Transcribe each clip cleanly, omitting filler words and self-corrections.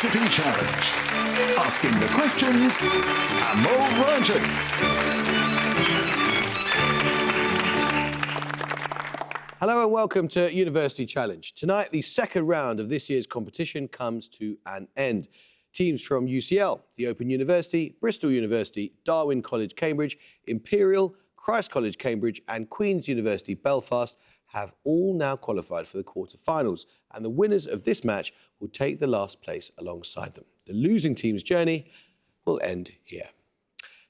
University Challenge. Asking the questions, Amol Rajan. Hello and welcome to University Challenge. Tonight, the second round of this year's competition comes to an end. Teams from UCL, the Open University, Bristol University, Darwin College, Cambridge, Imperial, Christ College, Cambridge and Queen's University, Belfast have all now qualified for the quarter-finals, and the winners of this match will take the last place alongside them. The losing team's journey will end here.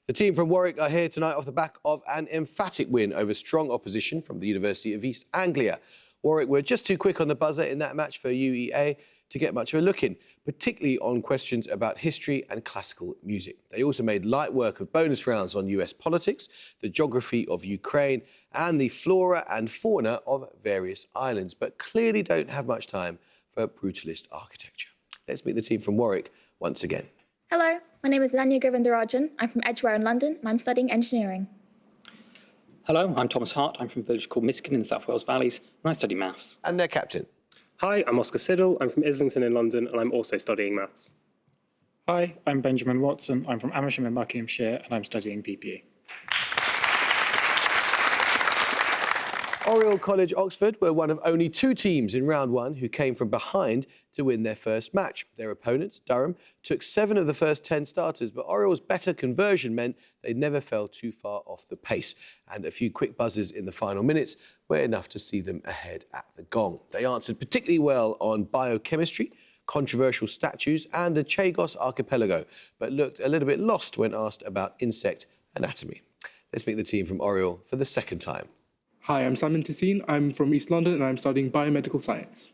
The team from Warwick are here tonight off the back of an emphatic win over strong opposition from the University of East Anglia. Warwick were just too quick on the buzzer in that match for UEA to get much of a look in, particularly on questions about history and classical music. They also made light work of bonus rounds on US politics, the geography of Ukraine and the flora and fauna of various islands, but clearly don't have much time for brutalist architecture. Let's meet the team from Warwick once again. Hello, my name is Nanya Govindarajan. I'm from Edgware in London and I'm studying engineering. Hello, I'm Thomas Hart. I'm from a village called Miskin in the South Wales Valleys and I study maths. And their captain. Hi, I'm Oscar Siddle. I'm from Islington in London and I'm also studying maths. Hi, I'm Benjamin Watson. I'm from Amersham in Buckinghamshire and I'm studying PPE. Oriel College, Oxford were one of only two teams in round one who came from behind to win their first match. Their opponents, Durham, took 7 of the first 10 starters, but Oriel's better conversion meant they never fell too far off the pace. And a few quick buzzers in the final minutes were enough to see them ahead at the gong. They answered particularly well on biochemistry, controversial statues and the Chagos archipelago, but looked a little bit lost when asked about insect anatomy. Let's meet the team from Oriel for the second time. Hi, I'm Simon Tessine. I'm from East London and I'm studying biomedical science.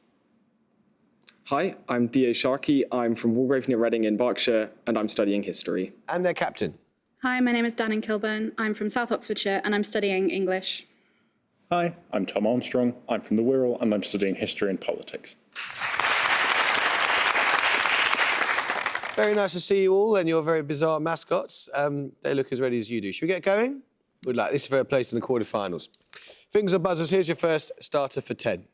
Hi, I'm Theo Sharkey. I'm from Walgrave near Reading in Berkshire and I'm studying history. And their captain. Hi, my name is Dan Kilburn. I'm from South Oxfordshire and I'm studying English. Hi, I'm Tom Armstrong. I'm from the Wirral and I'm studying history and politics. Very nice to see you all and your very bizarre mascots. They look as ready as you do. Should we get going? Good luck. This is for a place in the quarterfinals. Fingers and buzzers, here's your first starter for 10.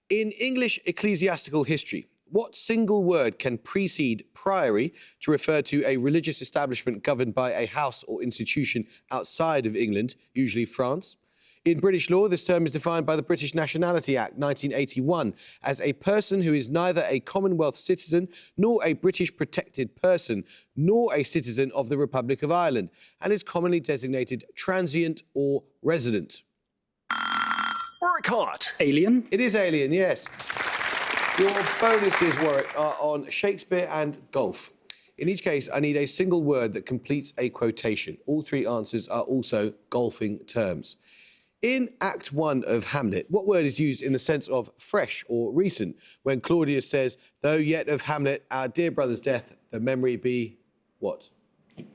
In English ecclesiastical history, what single word can precede priory to refer to a religious establishment governed by a house or institution outside of England, usually France? In British law, this term is defined by the British Nationality Act 1981 as a person who is neither a Commonwealth citizen nor a British protected person nor a citizen of the Republic of Ireland and is commonly designated transient or resident. Warwick Hart. Alien? It is alien, yes. Your bonuses, Warwick, are on Shakespeare and golf. In each case, I need a single word that completes a quotation. All 3 answers are also golfing terms. In Act 1 of Hamlet, what word is used in the sense of fresh or recent when Claudius says, though yet of Hamlet, our dear brother's death, the memory be what?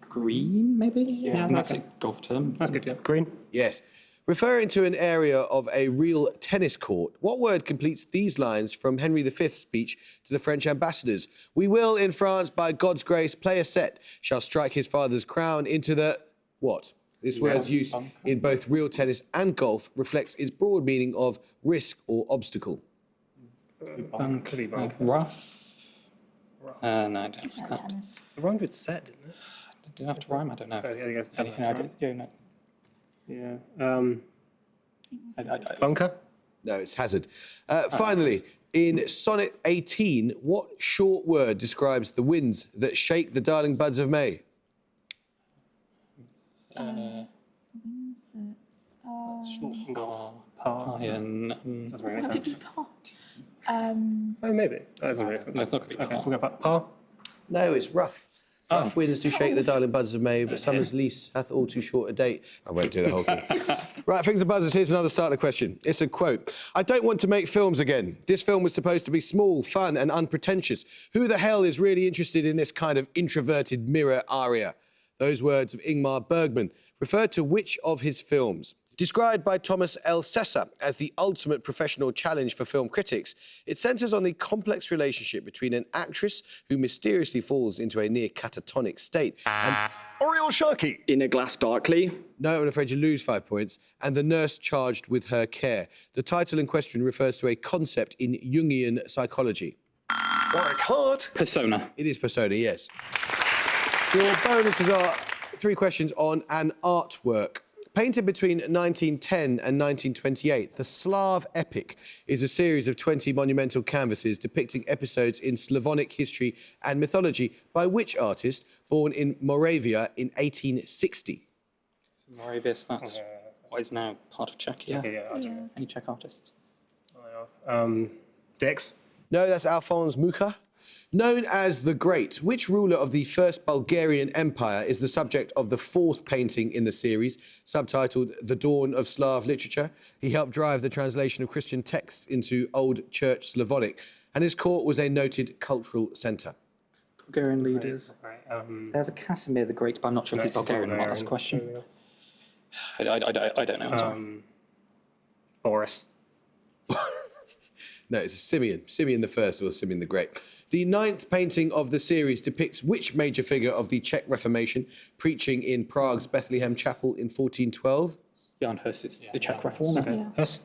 Green, maybe? Yeah, that's a golf term. That's good, yeah. Green. Yes. Referring to an area of a real tennis court, what word completes these lines from Henry V's speech to the French ambassadors? We will, in France, by God's grace, play a set, shall strike his father's crown into the... what? This word's use in both real tennis and golf reflects its broad meaning of risk or obstacle. Rough? No, I don't think that. The rhymed with set, didn't it? Did it have to rhyme? I don't know. Bunker? No, it's hazard. Finally, in Sonnet 18, what short word describes the winds that shake the darling buds of May? Doesn't really make sense. Oh, maybe. That doesn't really make sense. No, it's not going to be Okay, we'll go back. Par? No, it's rough. Rough winds do shake the darling buds of May, but summer's lease hath all too short a date. I won't do the whole thing. Right, fingers and buzzers, here's another starter question. It's a quote. I don't want to make films again. This film was supposed to be small, fun and unpretentious. Who the hell is really interested in this kind of introverted mirror aria? Those words of Ingmar Bergman refer to which of his films? Described by Thomas L. Sessa as the ultimate professional challenge for film critics, it centres on the complex relationship between an actress who mysteriously falls into a near catatonic state and... Oriel Sharkey. In a Glass Darkly. No, I'm afraid you lose 5 points. And the nurse charged with her care. The title in question refers to a concept in Jungian psychology. Warwick Hart. Persona. It is Persona, yes. Your bonuses are 3 questions on an artwork. Painted between 1910 and 1928, the Slav epic is a series of 20 monumental canvases depicting episodes in Slavonic history and mythology by which artist, born in Moravia in 1860? Moravia, that's what is now part of Czechia. Yeah. Any Czech artists? Dix. No, that's Alphonse Mucha. Known as the Great, which ruler of the First Bulgarian Empire is the subject of the 4th painting in the series, subtitled The Dawn of Slav Literature? He helped drive the translation of Christian texts into Old Church Slavonic, and his court was a noted cultural centre. Bulgarian leaders. Right. There's a Casimir the Great, but I'm not sure if he's Bulgarian or not. That's a question. I don't know. I'm sorry. Boris. No, it's a Simeon. Simeon the First or Simeon the Great. The 9th painting of the series depicts which major figure of the Czech Reformation preaching in Prague's Bethlehem Chapel in 1412? Jan Hus is the Czech reformer. Hus.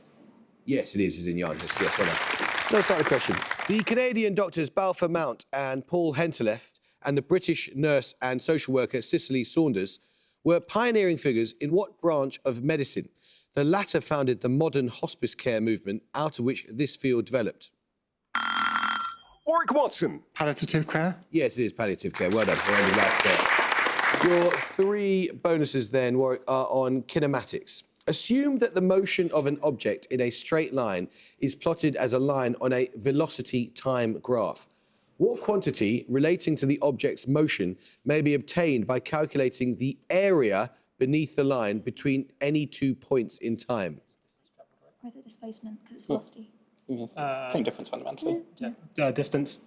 Yes, it is. It's in Jan Hus. Yes, well done. Let's start the question. The Canadian doctors Balfour Mount and Paul Henteleft and the British nurse and social worker Cicely Saunders were pioneering figures in what branch of medicine? The latter founded the modern hospice care movement out of which this field developed. Warwick Watson. Palliative care. Yes, it is palliative care. Well done for ending life care. Your 3 bonuses then, Warwick, are on kinematics. Assume that the motion of an object in a straight line is plotted as a line on a velocity time graph. What quantity relating to the object's motion may be obtained by calculating the area beneath the line between any 2 points in time? Or is it displacement? Because it's velocity. Same difference fundamentally. Distance.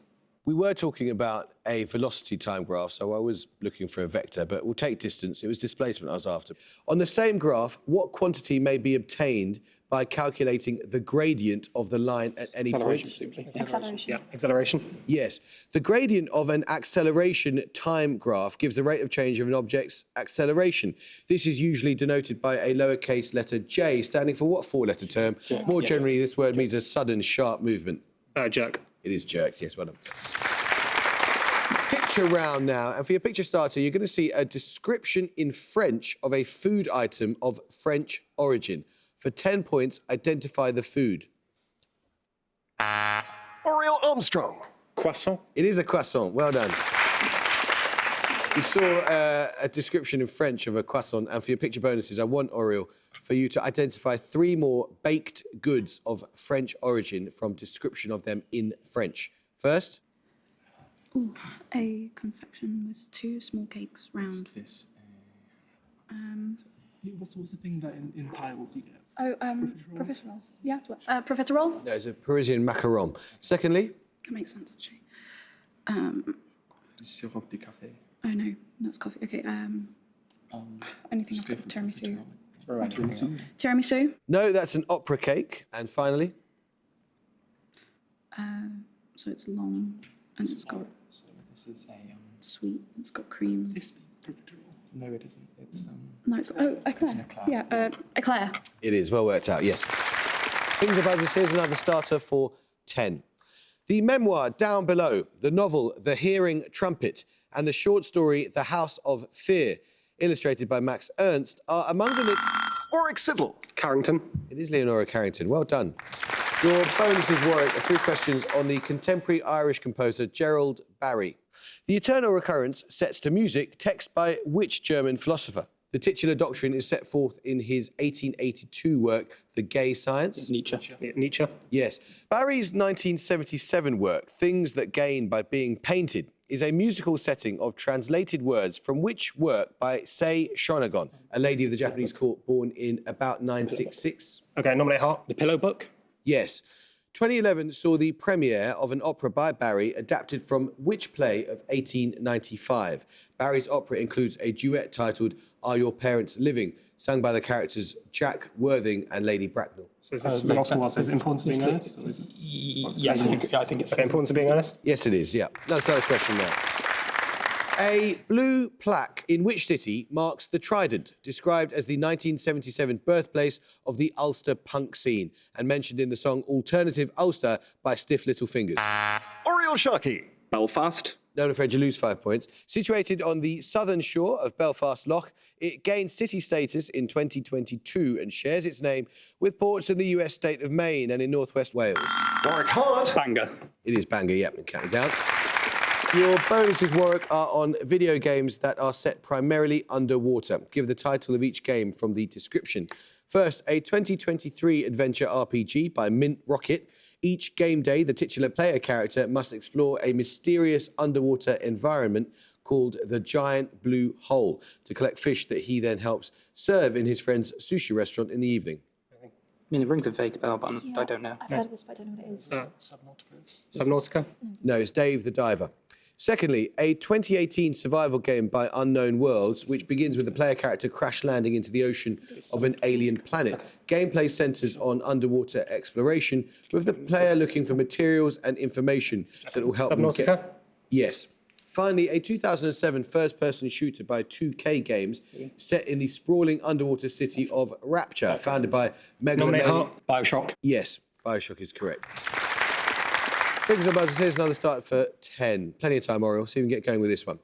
We were talking about a velocity time graph, so I was looking for a vector, but we'll take distance. It was displacement I was after. On the same graph, what quantity may be obtained by calculating the gradient of the line at any point? Acceleration. Yeah. Acceleration. Yes. The gradient of an acceleration time graph gives the rate of change of an object's acceleration. This is usually denoted by a lowercase letter j, standing for what 4-letter term? More generally, this word means a sudden, sharp movement. Jerk. It is jerks, yes, well done. Picture round now, and for your picture starter, you're going to see a description in French of a food item of French origin. For 10 points, identify the food. Oriel Armstrong. Croissant. It is a croissant, well done. You saw a description in French of a croissant, and for your picture bonuses, I want, Oriel, for you to identify 3 more baked goods of French origin from description of them in French. First? Ooh, a confection with 2 small cakes round. This. What's the thing that in piles you get? Profiterole. Yeah, profiterole? No, it's a Parisian macaron. Secondly? That makes sense, actually. Sirop de café. Oh no, that's coffee. Okay. Anything I've got is tiramisu. Tiramisu. No, that's an opera cake. And finally? So it's long and it's got This is a sweet. It's got cream. This profiterole. no, it isn't. It's No, it's eclair. Yeah, eclair. It is, well worked out, yes. Finger buzzers, here's another starter for 10. The memoir Down Below, the novel The Hearing Trumpet, and the short story The House of Fear, illustrated by Max Ernst, are among the... Warwick Siddle. Carrington. It is Leonora Carrington, well done. Your bonuses, Warwick, are 3 questions on the contemporary Irish composer Gerald Barry. The Eternal Recurrence sets to music text by which German philosopher? The titular doctrine is set forth in his 1882 work, The Gay Science. Nietzsche. Yeah, Nietzsche. Yes. Barry's 1977 work, Things That Gain by Being Painted, is a musical setting of translated words from which work by Sei Shonagon, a lady of the Japanese court born in about 966. Okay, nominate Hart. The Pillow Book. Yes. 2011 saw the premiere of an opera by Barry adapted from which play of 1895? Barry's opera includes a duet titled Are Your Parents Living, sung by the characters Jack Worthing and Lady Bracknell. So is this is it important to being honest? Or is it... Yes, I think it's... Okay, importance of being honest? Yes, it is, yeah. Let's start a question now. A blue plaque in which city marks the Trident, described as the 1977 birthplace of the Ulster punk scene and mentioned in the song Alternative Ulster by Stiff Little Fingers? Oriel Sharkey. Belfast. No, I'm afraid you lose 5 points. Situated on the southern shore of Belfast Lough, it gained city status in 2022 and shares its name with ports in the US state of Maine and in northwest Wales. Warwick Hart. Bangor. It is Bangor, yep, and count it down. Your bonuses, Warwick, are on video games that are set primarily underwater. Give the title of each game from the description. First, a 2023 adventure RPG by Mint Rocket. Each game day, the titular player character must explore a mysterious underwater environment called the Giant Blue Hole to collect fish that he then helps serve in his friend's sushi restaurant in the evening. I mean, it rings a vague bell, but I don't know. I've heard of this, but I don't know what it is. Subnautica. No, it's Dave the Diver. Secondly, a 2018 survival game by Unknown Worlds, which begins with the player character crash landing into the ocean of an alien planet. Gameplay centres on underwater exploration, with the player looking for materials and information that will help them get... Yes. Finally, a 2007 first-person shooter by 2K Games, set in the sprawling underwater city of Rapture, founded by Megalomania... Bioshock. Yes, Bioshock is correct. Fingers on buzzers, here's another start for 10. Plenty of time, Oriel, so we can get going with this one.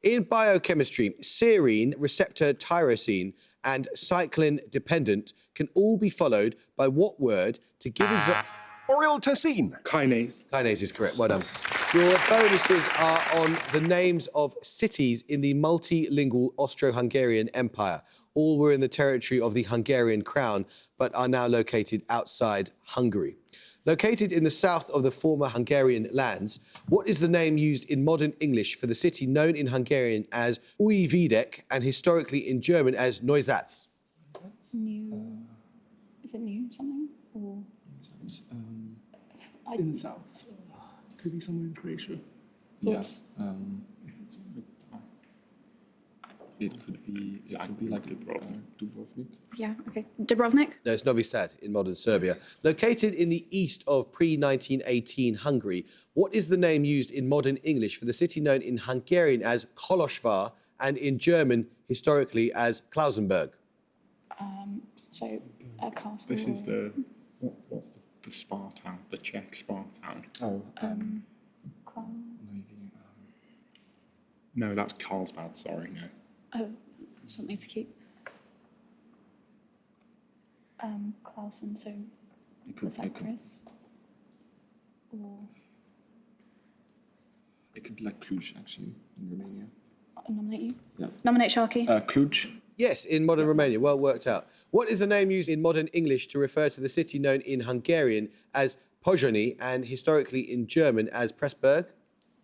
In biochemistry, serine, receptor tyrosine, and cyclin dependent can all be followed by what word to give Oriel Tessin. Kinase. Kinase is correct, well done. Your bonuses are on the names of cities in the multilingual Austro-Hungarian Empire. All were in the territory of the Hungarian crown, but are now located outside Hungary. Located in the south of the former Hungarian lands, what is the name used in modern English for the city known in Hungarian as Újvidék and historically in German as Neustadt? New. Is it new something? Or In the south. Could be somewhere in Croatia. Yes. It could be like Dubrovnik. yeah, okay. Dubrovnik. No, it's Novi Sad in modern Serbia. Located in the east of pre-1918 Hungary, what is the name used in modern English for the city known in Hungarian as Kolozsvár and in German historically as Klausenberg? So a castle. This is what's the spa town, the Czech spa town. Oh. No, that's Carlsbad, sorry, no. Oh, something to keep. Klausen, so was that Chris? Or It could be like Cluj, actually, in Romania. nominate you? Yeah. Nominate Sharky. Cluj. Yes, in modern Romania. Well worked out. What is the name used in modern English to refer to the city known in Hungarian as Pozsony and historically in German as Pressburg?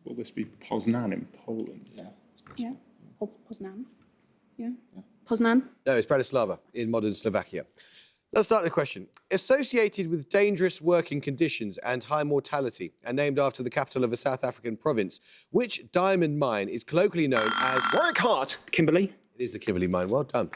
Will this be Poznan in Poland? Yeah. Yeah. Poznan. Yeah. Poznan. No, it's Bratislava in modern Slovakia. Let's start the question. Associated with dangerous working conditions and high mortality and named after the capital of a South African province, which diamond mine is colloquially known as... Warwick Hart. Kimberley. It is the Kimberley mine. Well done.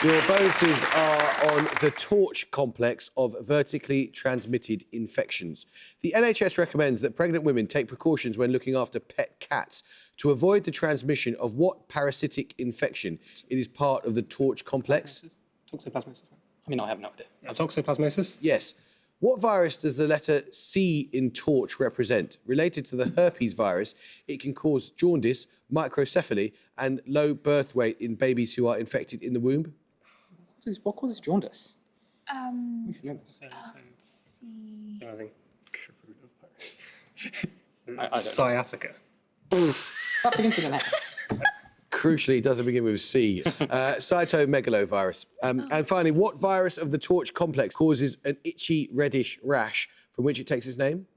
Your bonuses are on the torch complex of vertically transmitted infections. The NHS recommends that pregnant women take precautions when looking after pet cats to avoid the transmission of what parasitic infection? It is part of the torch complex. Toxoplasmosis. I mean, I have no idea. Toxoplasmosis. Yes. What virus does the letter C in torch represent? Related to the herpes virus, it can cause jaundice, microcephaly, and low birth weight in babies who are infected in the womb. What causes jaundice? See. I think. I don't know. Sciatica. That begins with an S. Crucially, it doesn't begin with C. Cytomegalovirus. And finally, what virus of the torch complex causes an itchy reddish rash from which it takes its name?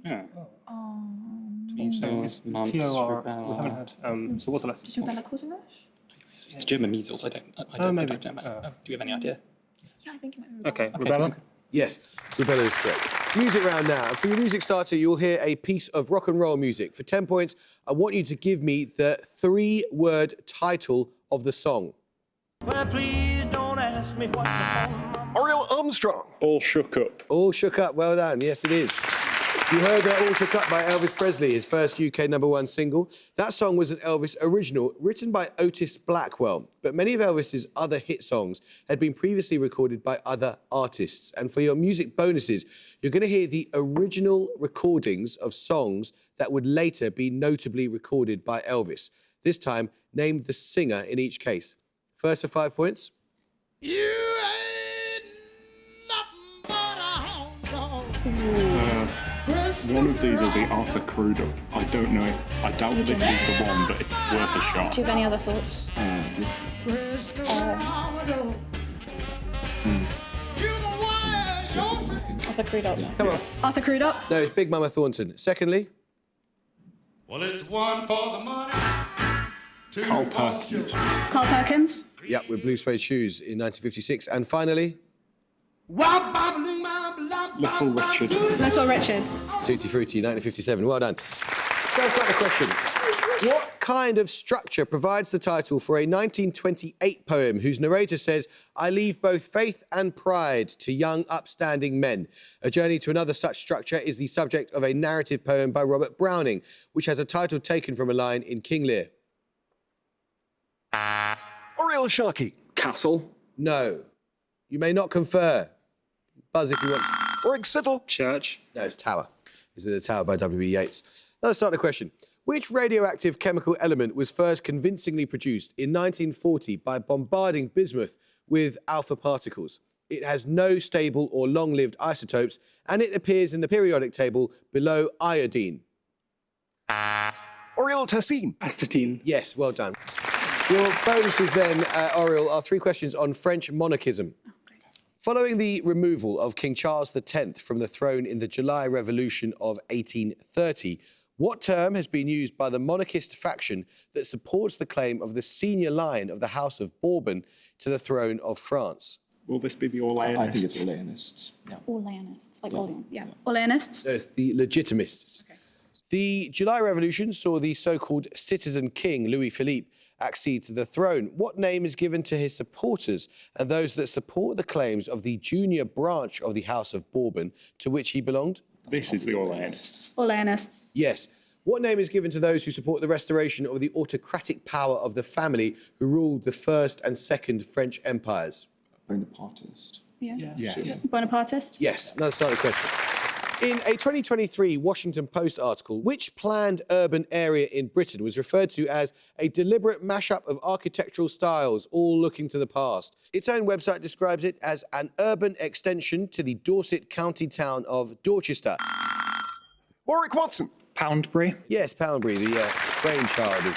Yeah. Measles, mumps, TOR. rubella. We haven't had. So what's the last? Does rubella cause a rash? It's German measles. I don't maybe. know. Do you have any idea? Yeah, I think it might be rubella. Okay, rubella. Yes, rubella is correct. Music round now. For your music starter, you'll hear a piece of rock and roll music. For 10 points, I want you to give me the 3-word title of the song. Well, please don't ask me what's Oriel Armstrong. All shook up. All shook up. Well done. Yes, it is. You heard All Shook Up by Elvis Presley, his first UK #1 single. That song was an Elvis original written by Otis Blackwell, but many of Elvis's other hit songs had been previously recorded by other artists. And for your music bonuses, you're going to hear the original recordings of songs that would later be notably recorded by Elvis. This time, name the singer in each case. First for 5 points. You ain't nothing but a hound dog. One of these will be Arthur Crudup. I don't know if... I doubt this is the one, but it's worth a shot. Do you have any other thoughts? Arthur Crudup. Come on. Arthur Crudup. No, it's Big Mama Thornton. Secondly. Well, it's one for the money. Carl Perkins. Carl Perkins. Yep, with Blue Suede Shoes in 1956. And finally. Little Richard. Little Richard. Tutti Frutti, 1957. Well done. First up the question. What kind of structure provides the title for a 1928 poem whose narrator says, "I leave both faith and pride to young upstanding men"? A journey to another such structure is the subject of a narrative poem by Robert Browning, which has a title taken from a line in King Lear. Oriel Sharkey. Castle. No. You may not confer. Buzz if you want. Warwick Civil. Church. No, it's Tower. Is it The Tower by W.B. Yeats? Let's start the question. Which radioactive chemical element was first convincingly produced in 1940 by bombarding bismuth with alpha particles? It has no stable or long-lived isotopes, and it appears in the periodic table below iodine. Oriel Tassim. Astatine. Yes, well done. Your bonuses then, Oriel, are 3 questions on French monarchism. Following the removal of King Charles X from the throne in the July Revolution of 1830, what term has been used by the monarchist faction that supports the claim of the senior line of the House of Bourbon to the throne of France? Will this be the Orleanists? I think it's Orleanists. Yeah. Orleanists. Like Orlean. Yeah. Orleanists. No, it's the Legitimists. Okay. The July Revolution saw the so-called citizen king, Louis Philippe, accede to the throne. What name is given to his supporters and those that support the claims of the junior branch of the House of Bourbon to which he belonged? This is the Orleanists. Orleanists. Yes. What name is given to those who support the restoration of the autocratic power of the family who ruled the First and Second French empires? Bonapartist. Yeah. Yes. Bonapartist. Yes. Another starting question. In a 2023 Washington Post article, which planned urban area in Britain was referred to as a deliberate mashup of architectural styles, all looking to the past? Its own website describes it as an urban extension to the Dorset county town of Dorchester. Warwick Watson. Poundbury. Yes, Poundbury, the brainchild of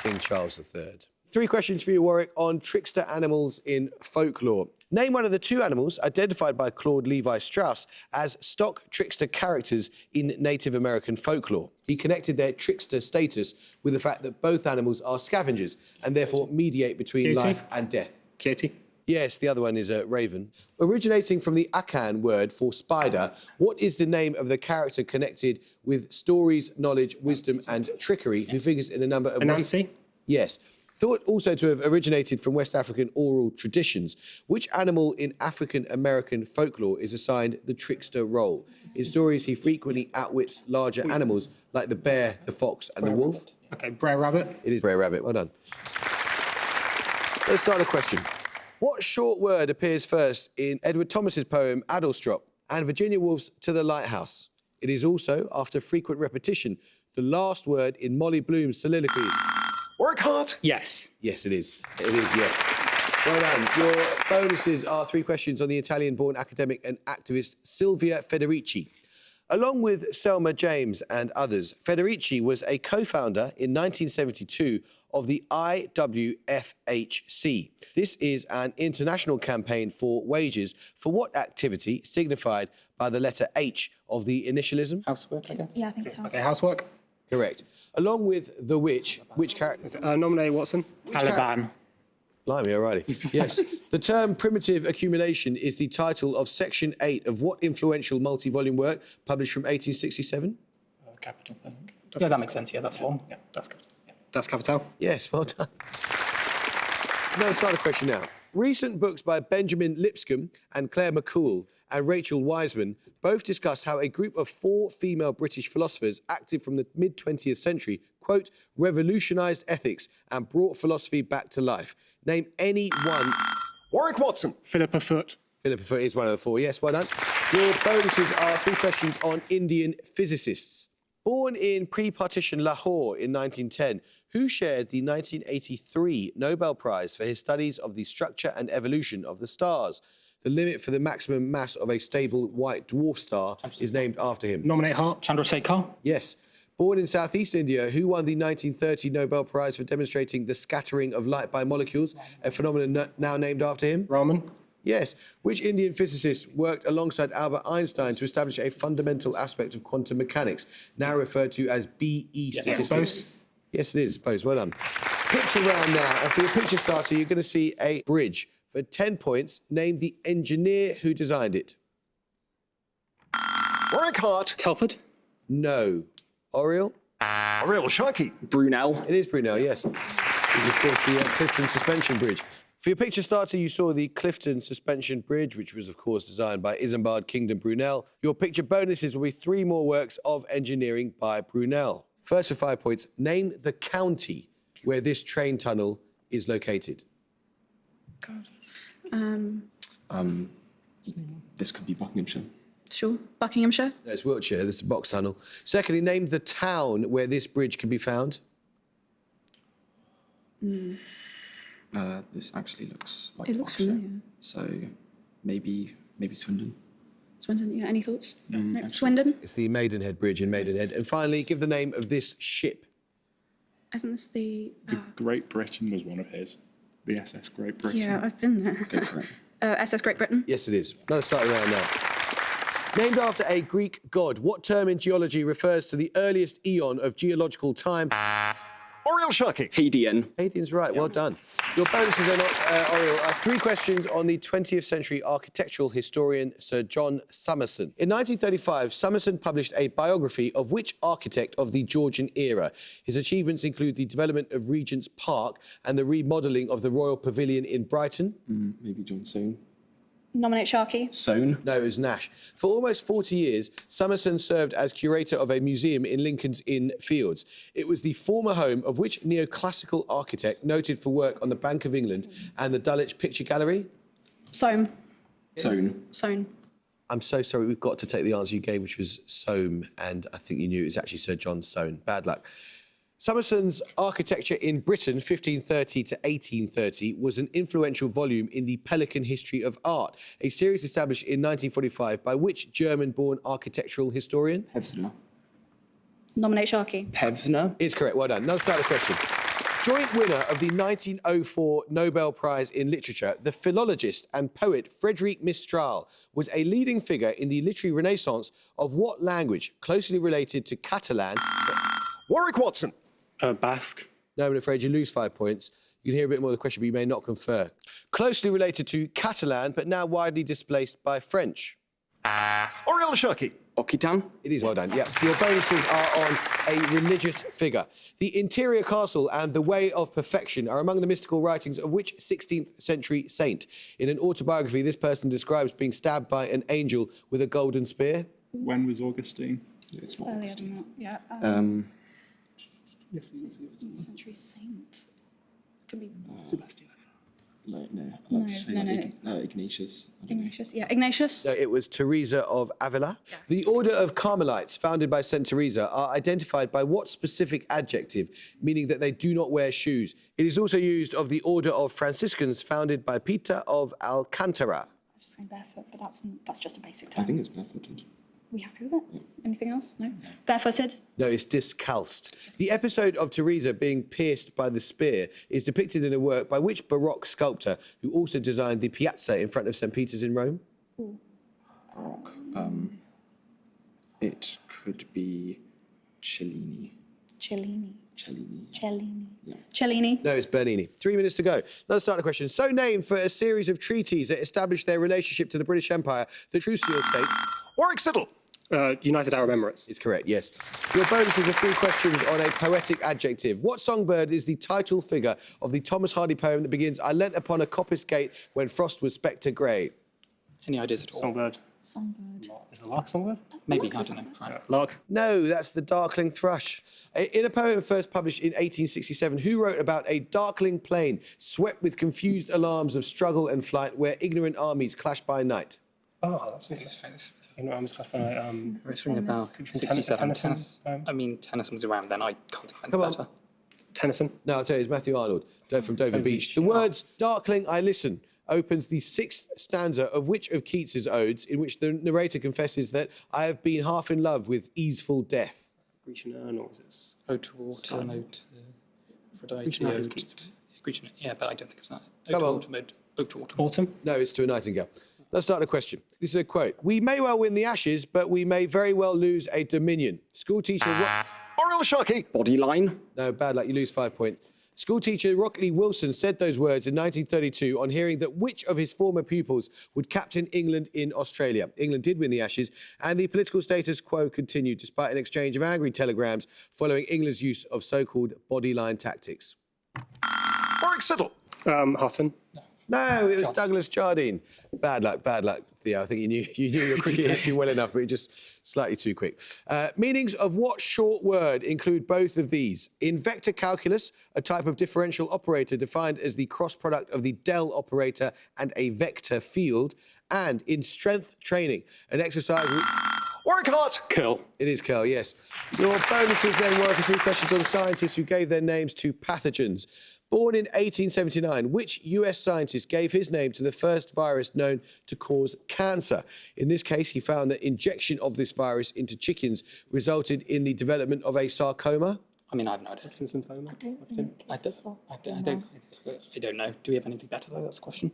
King Charles III. 3 questions for you, Warwick, on trickster animals in folklore. Name one of the 2 animals identified by Claude Levi-Strauss as stock trickster characters in Native American folklore. He connected their trickster status with the fact that both animals are scavengers and therefore mediate between life and death. Kitty. Yes, the other one is a raven. Originating from the Akan word for spider, what is the name of the character connected with stories, knowledge, wisdom and trickery who figures in a number of... Anansi. Yes. Thought also to have originated from West African oral traditions. Which animal in African-American folklore is assigned the trickster role? In stories, he frequently outwits larger animals like the bear, the fox and the wolf. Okay, Brer Rabbit. It is Brer Rabbit. Well done. Let's start a question. What short word appears first in Edward Thomas's poem Adlestrop and Virginia Woolf's To the Lighthouse? It is also, after frequent repetition, the last word in Molly Bloom's soliloquy. Work hard. Yes. Yes, it is. It is, yes. Well done. Your bonuses are 3 questions on the Italian-born academic and activist Silvia Federici. Along with Selma James and others, Federici was a co-founder in 1972 of the IWFHC. This is an international campaign for wages for what activity signified by the letter H of the initialism? Housework, I guess. Yeah, I think it's housework. Okay, housework. Correct. Along with the which character? Nominate Watson. Caliban. Blimey, alrighty. Yes. The term primitive accumulation is the title of Section 8 of what influential multi-volume work published from 1867? Capital, I think. Yeah, that makes sense. Yeah, that's long. Yeah, that's capital. Yeah. Das Kapital. Yes, well done. Now, let's start a question now. Recent books by Benjamin Lipscomb and Claire McCool and Rachel Wiseman both discuss how a group of 4 female British philosophers active from the mid-20th century, quote, revolutionised ethics and brought philosophy back to life. Name any one. Warwick Watson. Philippa Foot. Philippa Foot is one of the 4. Yes, well done. Your bonuses are 3 questions on Indian physicists. Born in pre-partition Lahore in 1910, who shared the 1983 Nobel Prize for his studies of the structure and evolution of the stars? The limit for the maximum mass of a stable white dwarf star is named after him. Nominate Hart. Chandrasekhar. Yes. Born in Southeast India, who won the 1930 Nobel Prize for demonstrating the scattering of light by molecules, a phenomenon now named after him? Raman. Yes. Which Indian physicist worked alongside Albert Einstein to establish a fundamental aspect of quantum mechanics, now referred to as BE statistics? Bose. Yes, it is. Bose, well done. Picture round now, and for your picture starter, you're going to see a bridge. For 10 points, name the engineer who designed it. Warwick Hart. Telford. No. Oriel? Oriel Sharkey. Brunel. It is Brunel, yes. This is, of course, the Clifton Suspension Bridge. For your picture starter, you saw the Clifton Suspension Bridge, which was, of course, designed by Isambard Kingdom Brunel. Your picture bonuses will be 3 more works of engineering by Brunel. First for 5 points, name the county where this train tunnel is located. God. This could be Buckinghamshire. Sure. Buckinghamshire. No, it's Wiltshire, this is a box tunnel. Secondly, name the town where this bridge can be found. This actually looks like It looks Berkshire. familiar. So maybe Swindon. Swindon, yeah. Any thoughts? No. Swindon. It's the Maidenhead Bridge in Maidenhead. And finally, give the name of this ship. Isn't this the... The Great Britain was one of his. The SS Great Britain. yeah, I've been there. Go for it. SS Great Britain. Yes, it is. Another starting round now. Named after a Greek god, what term in geology refers to the earliest eon of geological time? Oriel Sharkey. Hadean. Hadrian's right, well done. Your bonuses are not, Oriel, are 3 questions on the 20th century architectural historian Sir John Summerson. In 1935, Summerson published a biography of which architect of the Georgian era? His achievements include the development of Regent's Park and the remodelling of the Royal Pavilion in Brighton. Maybe John Soane. Nominate Sharkey. Soane. No, it was Nash. For almost 40 years, Summerson served as curator of a museum in Lincoln's Inn Fields. It was the former home of which neoclassical architect noted for work on the Bank of England and the Dulwich Picture Gallery? Soane. Soane. Soane. I'm so sorry, we've got to take the answer you gave, which was Soame, and I think you knew it was actually Sir John Soane. Bad luck. Summerson's Architecture in Britain, 1530 to 1830, was an influential volume in the Pelican History of Art, a series established in 1945 by which German-born architectural historian? Pevsner. Nominate Sharkey. Pevsner. Is correct, well done. Another starter question. Joint winner of the 1904 Nobel Prize in Literature, the philologist and poet Frédéric Mistral was a leading figure in the literary renaissance of what language, closely related to Catalan? Warwick Watson. Basque. No, I'm afraid you lose 5 points. You can hear a bit more of the question, but you may not confer. Closely related to Catalan, but now widely displaced by French. Oriel Sharkey. Occitan. It is well done, yeah. Your bonuses are on a religious figure. The Interior Castle and The Way of Perfection are among the mystical writings of which 16th century saint? In an autobiography, this person describes being stabbed by an angel with a golden spear. When was Augustine? It's not Earlier Augustine. than that, yeah. Century saint. Could be Sebastian. Let's say Ignatius. I don't know. Ignatius. Yeah, Ignatius. No, it was Teresa of Avila. The Order of Carmelites, founded by St. Teresa, are identified by what specific adjective, meaning that they do not wear shoes? It is also used of the Order of Franciscans, founded by Peter of Alcantara. I'm just saying barefoot, but that's just a basic term. I think it's barefooted. We happy with it? Anything else? No? Barefooted? No, it's discalced. The episode of Teresa being pierced by the spear is depicted in a work by which Baroque sculptor, who also designed the piazza in front of St. Peter's in Rome? Baroque. It could be Cellini. Cellini. Cellini. Cellini. Yeah. Cellini. No, it's Bernini. 3 minutes to go. Let's start the question. So named for a series of treaties that established their relationship to the British Empire, the Trucial States. Warwick Siddle. United Arab Emirates. Is correct, yes. Your bonuses are 3 questions on a poetic adjective. What songbird is the title figure of the Thomas Hardy poem that begins, I leant upon a coppice gate when frost was spectre grey? Any ideas at all? Songbird. Songbird. Is the lark songbird? Maybe, I don't know. Right. Lark. No, that's the darkling thrush. In a poem first published in 1867, who wrote about a darkling plain swept with confused alarms of struggle and flight where ignorant armies clash by night? Oh, that's famous. Arms clash by night. It's ringing a bell. From 67. Tennyson. I mean, Tennyson was around then. I can't think Come of on. better. Tennyson. No, I'll tell you, it's Matthew Arnold from Dover Beach. The words "darkling, I listen" opens the 6th stanza of which of Keats's odes, in which the narrator confesses that I have been half in love with easeful death. Grecian urn, or is it? Ode to Autumn, Ode to Aphrodite, Grecian urn is Ode Keats. to... Grecian, yeah, but I don't think it's that. Ode Come to on. Autumn, Ode to Autumn. Autumn. No, it's to a nightingale. Let's start the question. This is a quote. We may well win the Ashes, but we may very well lose a Dominion. School teacher... Oriel Sharkey. Body line. No, bad luck, you lose 5 points. School teacher Rockley Wilson said those words in 1932 on hearing that which of his former pupils would captain England in Australia. England did win the Ashes, and the political status quo continued despite an exchange of angry telegrams following England's use of so-called bodyline tactics. Warwick Siddle. Hutton. No, it was Douglas Jardine. Bad luck, Theo. I think you knew your cricket history well enough, but you're just slightly too quick. Meanings of what short word include both of these? In vector calculus, a type of differential operator defined as the cross product of the del operator and a vector field, and in strength training, an exercise... Warwick Hart. Curl. It is curl, yes. Your bonuses then were for 3 questions on scientists who gave their names to pathogens. Born in 1879, which US scientist gave his name to the first virus known to cause cancer? In this case, he found that injection of this virus into chickens resulted in the development of a sarcoma. I mean, I have no idea. Hodgkin's lymphoma. I don't know. Do we have anything better, though? That's the question.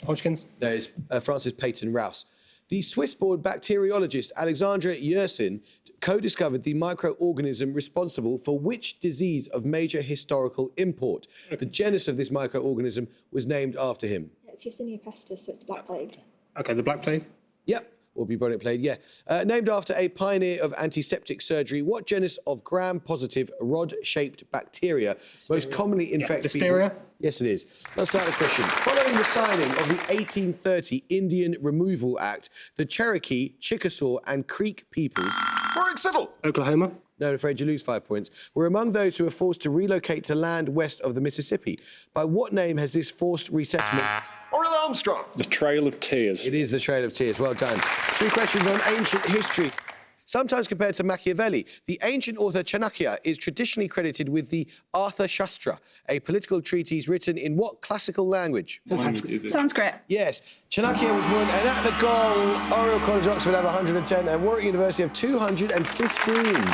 Hodgkin's. No, it's Francis Peyton Rouse. The Swiss-born bacteriologist Alexandra Yersin co-discovered the microorganism responsible for which disease of major historical import? The genus of this microorganism was named after him. It's Yersinia pestis, so it's the Black Plague. Okay, the Black Plague. Yep, or bubonic plague, yeah. Named after a pioneer of antiseptic surgery, what genus of gram-positive rod-shaped bacteria most commonly infects people? Listeria? Yes, it is. Let's start the question. Following the signing of the 1830 Indian Removal Act, the Cherokee, Chickasaw and Creek peoples... Warwick Siddle. Oklahoma. No, I'm afraid you lose 5 points. Were among those who were forced to relocate to land west of the Mississippi. By what name has this forced resettlement... Oriel Armstrong. The Trail of Tears. It is the Trail of Tears. Well done. 3 questions on ancient history. Sometimes compared to Machiavelli, the ancient author Chanakya is traditionally credited with the Artha Shastra, a political treatise written in what classical language? Sanskrit. Yes, Chanakya was born, and at the gong, Oriel College Oxford have 110 and Warwick University have 215.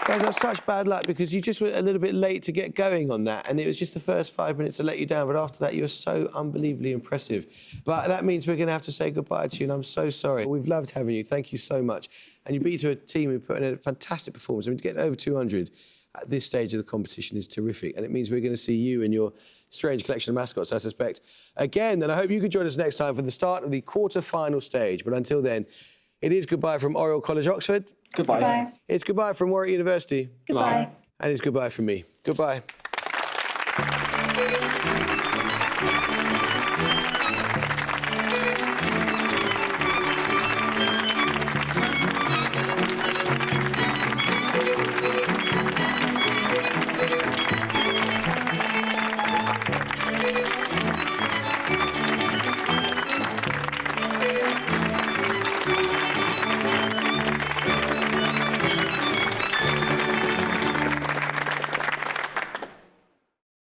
Guys, that's such bad luck because you just were a little bit late to get going on that, and it was just the first 5 minutes to let you down, but after that you were so unbelievably impressive. But that means we're going to have to say goodbye to you, and I'm so sorry. We've loved having you. Thank you so much. And you beat to a team who put in a fantastic performance. I mean, to get over 200 at this stage of the competition is terrific, and it means we're going to see you and your strange collection of mascots, I suspect, again. And I hope you can join us next time for the start of the quarter-final stage. But until then, it is goodbye from Oriel College Oxford. Goodbye. Goodbye. It's goodbye from Warwick University. Goodbye. And it's goodbye from me. Goodbye.